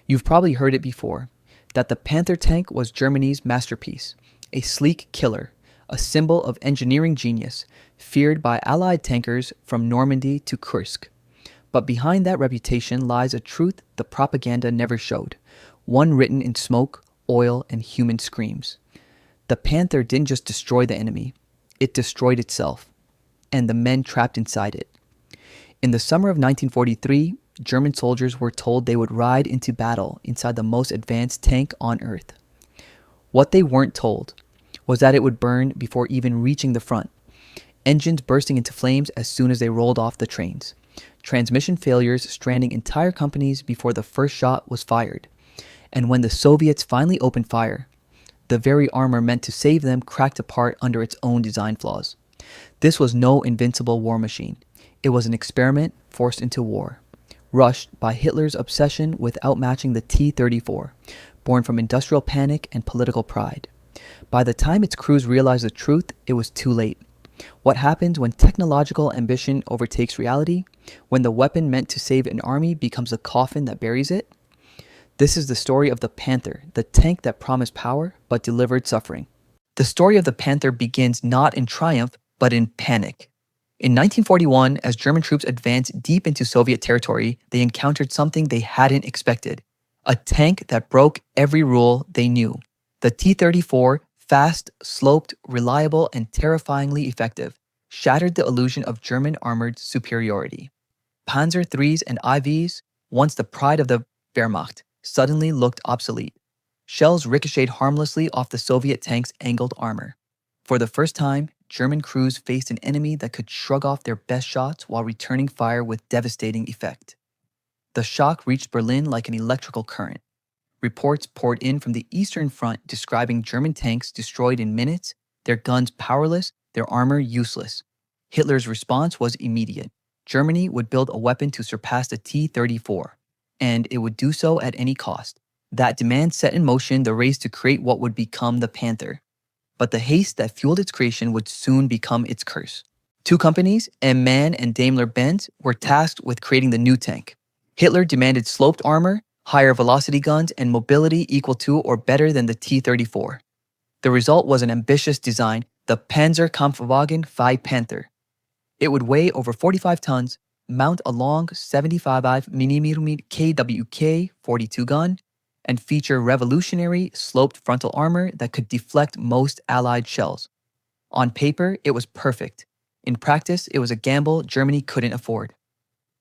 You've probably heard it before, that the Panther tank was Germany's masterpiece, a sleek killer, a symbol of engineering genius, feared by Allied tankers from Normandy to Kursk. But behind that reputation lies a truth the propaganda never showed, one written in smoke, oil, and human screams. The Panther didn't just destroy the enemy, it destroyed itself, and the men trapped inside it. In the summer of 1943, German soldiers were told they would ride into battle inside the most advanced tank on Earth. What they weren't told was that it would burn before even reaching the front, engines bursting into flames as soon as they rolled off the trains, transmission failures stranding entire companies before the first shot was fired, and when the Soviets finally opened fire, the very armor meant to save them cracked apart under its own design flaws. This was no invincible war machine. It was an experiment forced into war, rushed by Hitler's obsession with outmatching the T-34, born from industrial panic and political pride. By the time its crews realized the truth, it was too late. What happens when technological ambition overtakes reality? When the weapon meant to save an army becomes a coffin that buries it? This is the story of the Panther, the tank that promised power but delivered suffering. The story of the Panther begins not in triumph, but in panic. In 1941, as German troops advanced deep into Soviet territory, they encountered something they hadn't expected. A tank that broke every rule they knew. The T-34, fast, sloped, reliable, and terrifyingly effective, shattered the illusion of German armored superiority. Panzer IIIs and IVs, once the pride of the Wehrmacht, suddenly looked obsolete. Shells ricocheted harmlessly off the Soviet tank's angled armor. For the first time, German crews faced an enemy that could shrug off their best shots while returning fire with devastating effect. The shock reached Berlin like an electrical current. Reports poured in from the Eastern Front describing German tanks destroyed in minutes, their guns powerless, their armor useless. Hitler's response was immediate. Germany would build a weapon to surpass the T-34, and it would do so at any cost. That demand set in motion the race to create what would become the Panther. But the haste that fueled its creation would soon become its curse. Two companies, MAN and Daimler-Benz, were tasked with creating the new tank. Hitler demanded sloped armor, higher velocity guns, and mobility equal to or better than the T-34. The result was an ambitious design, the Panzerkampfwagen V Panther. It would weigh over 45 tons, mount a long 75mm KWK 42 gun, and feature revolutionary sloped frontal armor that could deflect most Allied shells. On paper, it was perfect. In practice, it was a gamble Germany couldn't afford.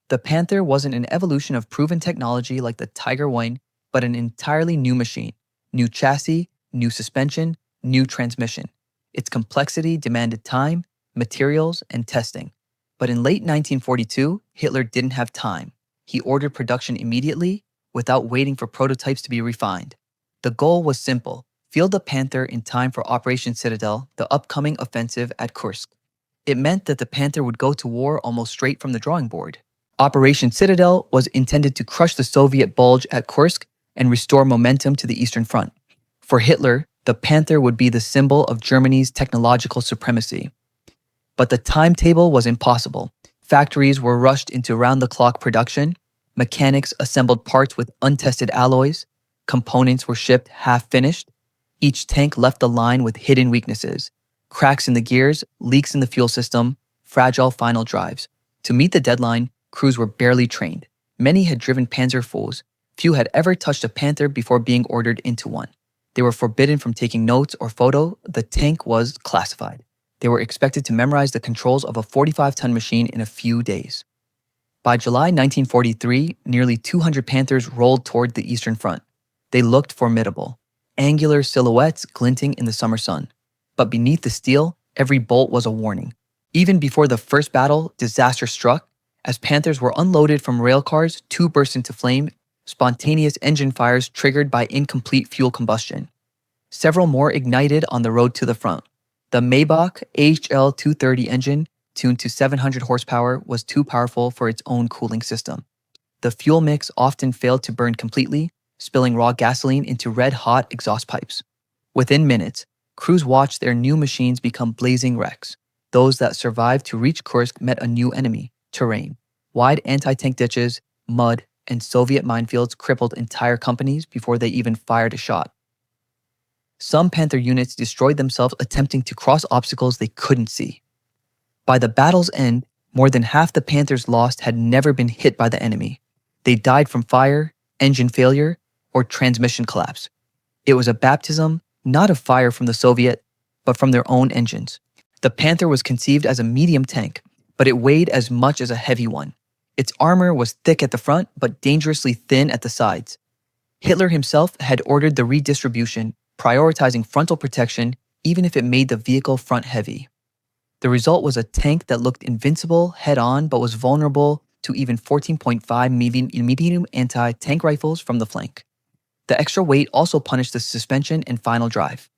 The Panther wasn't an evolution of proven technology like the Tiger I, but an entirely new machine. New chassis, new suspension, new transmission. Its complexity demanded time, materials, and testing. But in late 1942, Hitler didn't have time. He ordered production immediately, without waiting for prototypes to be refined. The goal was simple: field the Panther in time for Operation Citadel, the upcoming offensive at Kursk. It meant that the Panther would go to war almost straight from the drawing board. Operation Citadel was intended to crush the Soviet bulge at Kursk and restore momentum to the Eastern Front. For Hitler, the Panther would be the symbol of Germany's technological supremacy. But the timetable was impossible. Factories were rushed into round-the-clock production. Mechanics assembled parts with untested alloys. Components were shipped half-finished. Each tank left the line with hidden weaknesses: cracks in the gears, leaks in the fuel system, fragile final drives. To meet the deadline, crews were barely trained. Many had driven Panzer IVs. Few had ever touched a Panther before being ordered into one. They were forbidden from taking notes or photo. The tank was classified. They were expected to memorize the controls of a 45-ton machine in a few days. By July 1943, nearly 200 Panthers rolled toward the Eastern Front. They looked formidable, angular silhouettes glinting in the summer sun. But beneath the steel, every bolt was a warning. Even before the first battle, disaster struck. As Panthers were unloaded from rail cars, two burst into flame, spontaneous engine fires triggered by incomplete fuel combustion. Several more ignited on the road to the front. The Maybach HL-230 engine, tuned to 700 horsepower, was too powerful for its own cooling system. The fuel mix often failed to burn completely, spilling raw gasoline into red-hot exhaust pipes. Within minutes, crews watched their new machines become blazing wrecks. Those that survived to reach Kursk met a new enemy: terrain. Wide anti-tank ditches, mud, and Soviet minefields crippled entire companies before they even fired a shot. Some Panther units destroyed themselves attempting to cross obstacles they couldn't see. By the battle's end, more than half the Panthers lost had never been hit by the enemy. They died from fire, engine failure, or transmission collapse. It was a baptism, not of fire from the Soviet, but from their own engines. The Panther was conceived as a medium tank, but it weighed as much as a heavy one. Its armor was thick at the front, but dangerously thin at the sides. Hitler himself had ordered the redistribution, prioritizing frontal protection even if it made the vehicle front heavy. The result was a tank that looked invincible head-on but was vulnerable to even 14.5 medium anti-tank rifles from the flank. The extra weight also punished the suspension and final drive.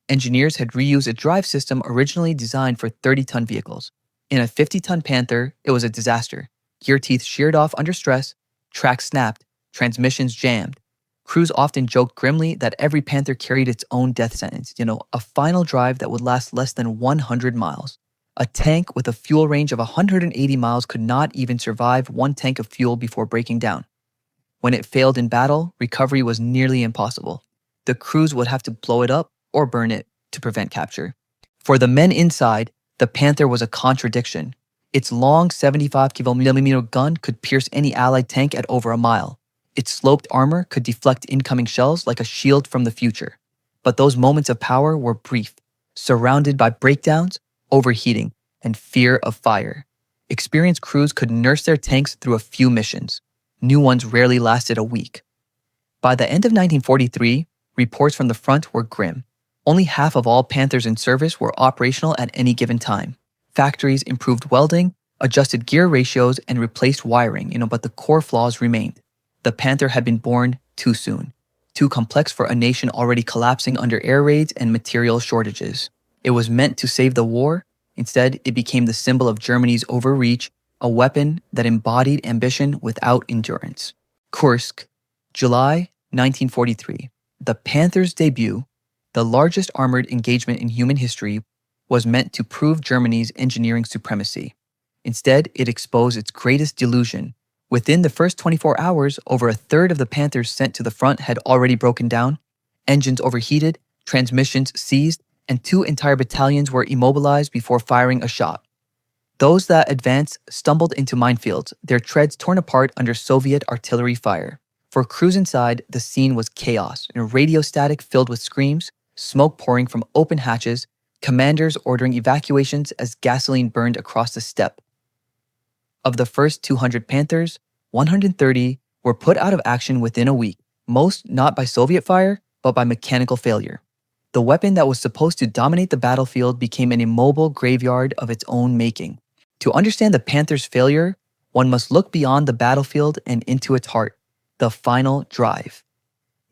Engineers had reused a drive system originally designed for 30-ton vehicles. In a 50-ton Panther, it was a disaster. Gear teeth sheared off under stress, tracks snapped, transmissions jammed. Crews often joked grimly that every Panther carried its own death sentence, a final drive that would last less than 100 miles. A tank with a fuel range of 180 miles could not even survive one tank of fuel before breaking down. When it failed in battle, recovery was nearly impossible. The crews would have to blow it up or burn it to prevent capture. For the men inside, the Panther was a contradiction. Its long 75mm gun could pierce any Allied tank at over a mile. Its sloped armor could deflect incoming shells like a shield from the future. But those moments of power were brief, surrounded by breakdowns, overheating, and fear of fire. Experienced crews could nurse their tanks through a few missions. New ones rarely lasted a week. By the end of 1943, reports from the front were grim. Only half of all Panthers in service were operational at any given time. Factories improved welding, adjusted gear ratios, and replaced wiring, but the core flaws remained. The Panther had been born too soon, too complex for a nation already collapsing under air raids and material shortages. It was meant to save the war. Instead, it became the symbol of Germany's overreach, a weapon that embodied ambition without endurance. Kursk, July 1943. The Panther's debut, the largest armored engagement in human history, was meant to prove Germany's engineering supremacy. Instead, it exposed its greatest delusion. Within the first 24 hours, over a third of the Panthers sent to the front had already broken down, engines overheated, transmissions seized, and 2 entire battalions were immobilized before firing a shot. Those that advanced stumbled into minefields, their treads torn apart under Soviet artillery fire. For crews inside, the scene was chaos, radio static filled with screams, smoke pouring from open hatches, commanders ordering evacuations as gasoline burned across the steppe. Of the first 200 Panthers, 130 were put out of action within a week, most not by Soviet fire, but by mechanical failure. The weapon that was supposed to dominate the battlefield became an immobile graveyard of its own making. To understand the Panther's failure, one must look beyond the battlefield and into its heart, the final drive.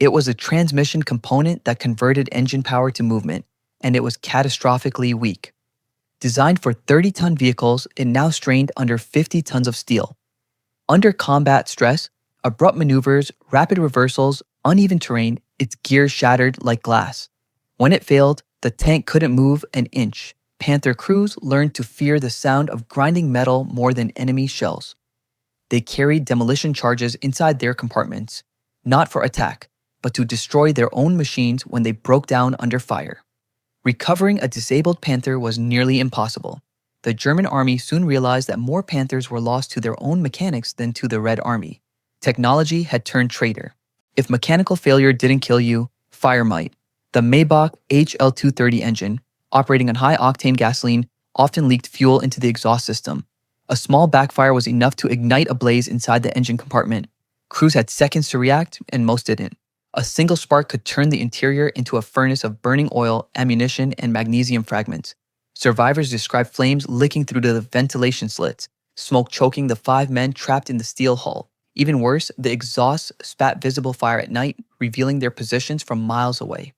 It was a transmission component that converted engine power to movement, and it was catastrophically weak. Designed for 30-ton vehicles, it now strained under 50 tons of steel. Under combat stress, abrupt maneuvers, rapid reversals, uneven terrain, its gears shattered like glass. When it failed, the tank couldn't move an inch. Panther crews learned to fear the sound of grinding metal more than enemy shells. They carried demolition charges inside their compartments, not for attack, but to destroy their own machines when they broke down under fire. Recovering a disabled Panther was nearly impossible. The German army soon realized that more Panthers were lost to their own mechanics than to the Red Army. Technology had turned traitor. If mechanical failure didn't kill you, fire might. The Maybach HL230 engine, operating on high-octane gasoline, often leaked fuel into the exhaust system. A small backfire was enough to ignite a blaze inside the engine compartment. Crews had seconds to react, and most didn't. A single spark could turn the interior into a furnace of burning oil, ammunition, and magnesium fragments. Survivors described flames licking through the ventilation slits, smoke choking the 5 men trapped in the steel hull. Even worse, the exhaust spat visible fire at night, revealing their positions from miles away.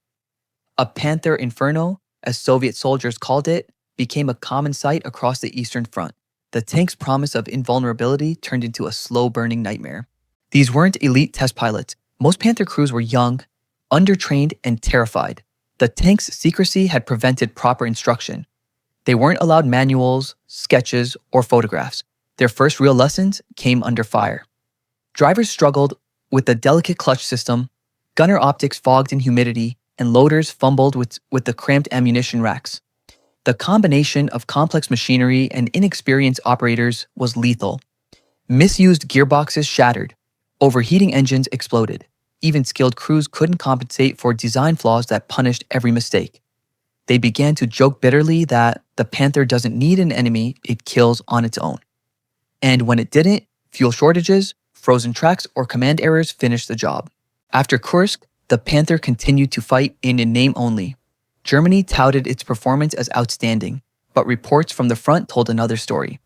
A Panther Inferno, as Soviet soldiers called it, became a common sight across the Eastern Front. The tank's promise of invulnerability turned into a slow-burning nightmare. These weren't elite test pilots. Most Panther crews were young, undertrained, and terrified. The tank's secrecy had prevented proper instruction. They weren't allowed manuals, sketches, or photographs. Their first real lessons came under fire. Drivers struggled with the delicate clutch system, gunner optics fogged in humidity, and loaders fumbled with the cramped ammunition racks. The combination of complex machinery and inexperienced operators was lethal. Misused gearboxes shattered. Overheating engines exploded. Even skilled crews couldn't compensate for design flaws that punished every mistake. They began to joke bitterly that the Panther doesn't need an enemy, it kills on its own. And when it didn't, fuel shortages, frozen tracks, or command errors finished the job. After Kursk, the Panther continued to fight in name only. Germany touted its performance as outstanding, but reports from the front told another story.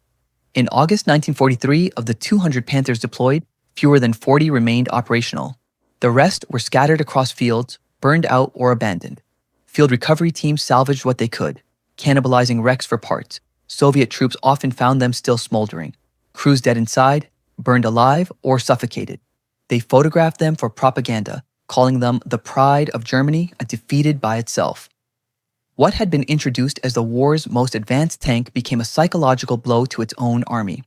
In August 1943, of the 200 Panthers deployed, fewer than 40 remained operational. The rest were scattered across fields, burned out, or abandoned. Field recovery teams salvaged what they could, cannibalizing wrecks for parts. Soviet troops often found them still smoldering. Crews dead inside, burned alive, or suffocated. They photographed them for propaganda, calling them the pride of Germany, defeated by itself. What had been introduced as the war's most advanced tank became a psychological blow to its own army.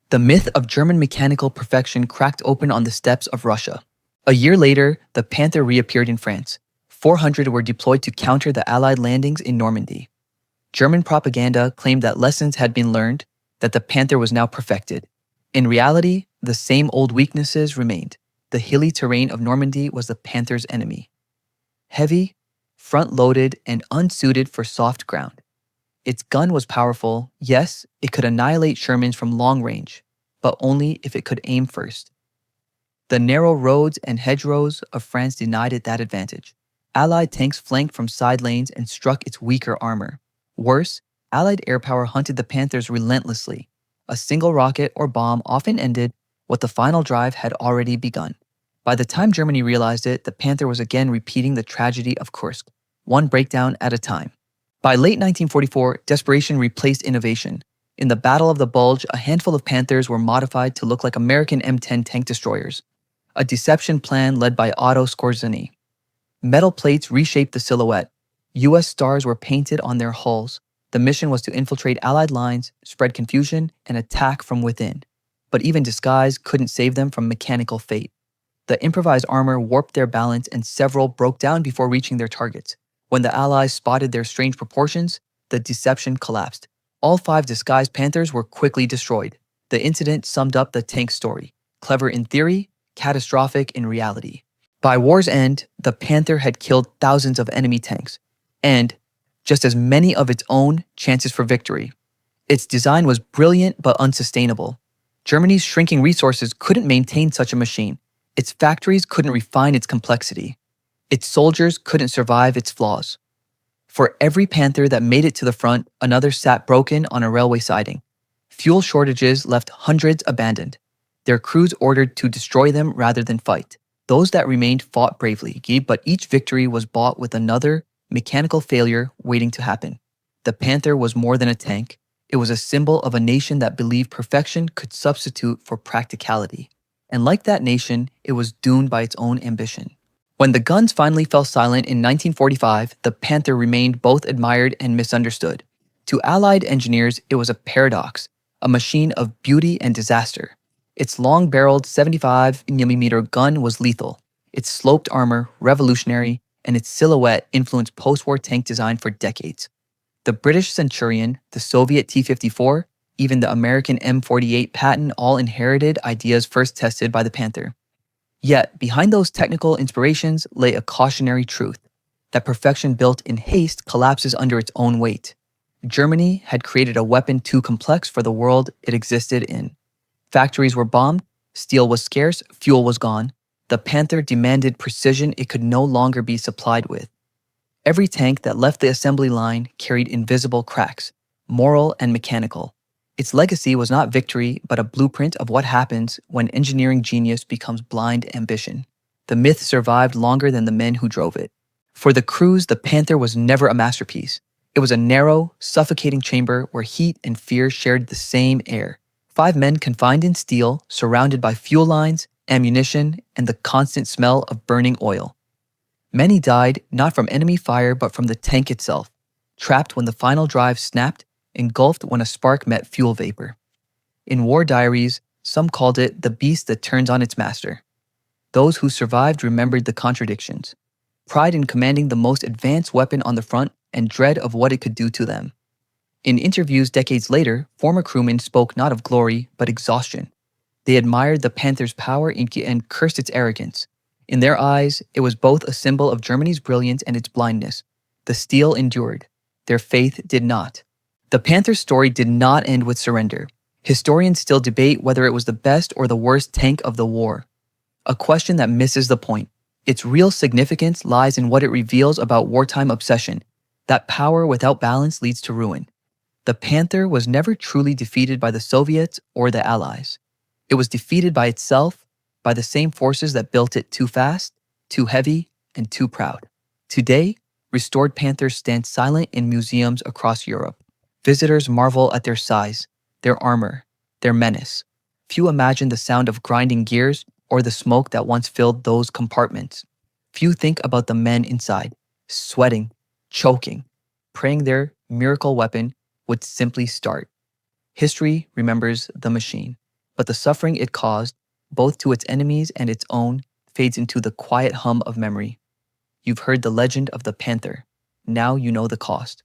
The myth of German mechanical perfection cracked open on the steppes of Russia. A year later, the Panther reappeared in France. 400 were deployed to counter the Allied landings in Normandy. German propaganda claimed that lessons had been learned, that the Panther was now perfected. In reality, the same old weaknesses remained. The hilly terrain of Normandy was the Panther's enemy. Heavy, front-loaded, and unsuited for soft ground. Its gun was powerful. Yes, it could annihilate Shermans from long range, but only if it could aim first. The narrow roads and hedgerows of France denied it that advantage. Allied tanks flanked from side lanes and struck its weaker armor. Worse, Allied air power hunted the Panthers relentlessly. A single rocket or bomb often ended what the final drive had already begun. By the time Germany realized it, the Panther was again repeating the tragedy of Kursk, one breakdown at a time. By late 1944, desperation replaced innovation. In the Battle of the Bulge, a handful of Panthers were modified to look like American M10 tank destroyers, a deception plan led by Otto Skorzeny. Metal plates reshaped the silhouette. U.S. stars were painted on their hulls. The mission was to infiltrate Allied lines, spread confusion, and attack from within. But even disguise couldn't save them from mechanical fate. The improvised armor warped their balance and several broke down before reaching their targets. When the Allies spotted their strange proportions, the deception collapsed. All 5 disguised Panthers were quickly destroyed. The incident summed up the tank's story. Clever in theory, catastrophic in reality. By war's end, the Panther had killed thousands of enemy tanks, and just as many of its own chances for victory. Its design was brilliant but unsustainable. Germany's shrinking resources couldn't maintain such a machine. Its factories couldn't refine its complexity. Its soldiers couldn't survive its flaws. For every Panther that made it to the front, another sat broken on a railway siding. Fuel shortages left hundreds abandoned. Their crews ordered to destroy them rather than fight. Those that remained fought bravely, but each victory was bought with another mechanical failure waiting to happen. The Panther was more than a tank. It was a symbol of a nation that believed perfection could substitute for practicality. And like that nation, it was doomed by its own ambition. When the guns finally fell silent in 1945, the Panther remained both admired and misunderstood. To Allied engineers, it was a paradox, a machine of beauty and disaster. Its long-barreled 75mm gun was lethal, its sloped armor revolutionary, and its silhouette influenced post-war tank design for decades. The British Centurion, the Soviet T-54, even the American M48 Patton all inherited ideas first tested by the Panther. Yet, behind those technical inspirations lay a cautionary truth, that perfection built in haste collapses under its own weight. Germany had created a weapon too complex for the world it existed in. Factories were bombed, steel was scarce, fuel was gone. The Panther demanded precision it could no longer be supplied with. Every tank that left the assembly line carried invisible cracks, moral and mechanical. Its legacy was not victory, but a blueprint of what happens when engineering genius becomes blind ambition. The myth survived longer than the men who drove it. For the crews, the Panther was never a masterpiece. It was a narrow, suffocating chamber where heat and fear shared the same air. 5 men confined in steel, surrounded by fuel lines, ammunition, and the constant smell of burning oil. Many died not from enemy fire but from the tank itself, trapped when the final drive snapped, engulfed when a spark met fuel vapor. In war diaries, Some called it the beast that turns on its master. Those who survived remembered the contradictions: pride in commanding the most advanced weapon on the front and dread of what it could do to them. In interviews decades later, former crewmen spoke not of glory, but exhaustion. They admired the Panther's power and cursed its arrogance. In their eyes, it was both a symbol of Germany's brilliance and its blindness. The steel endured. Their faith did not. The Panther's story did not end with surrender. Historians still debate whether it was the best or the worst tank of the war. A question that misses the point. Its real significance lies in what it reveals about wartime obsession, that power without balance leads to ruin. The Panther was never truly defeated by the Soviets or the Allies. It was defeated by itself, by the same forces that built it too fast, too heavy, and too proud. Today, restored Panthers stand silent in museums across Europe. Visitors marvel at their size, their armor, their menace. Few imagine the sound of grinding gears or the smoke that once filled those compartments. Few think about the men inside, sweating, choking, praying their miracle weapon would simply start. History remembers the machine, but the suffering it caused, both to its enemies and its own, fades into the quiet hum of memory. You've heard the legend of the Panther. Now you know the cost.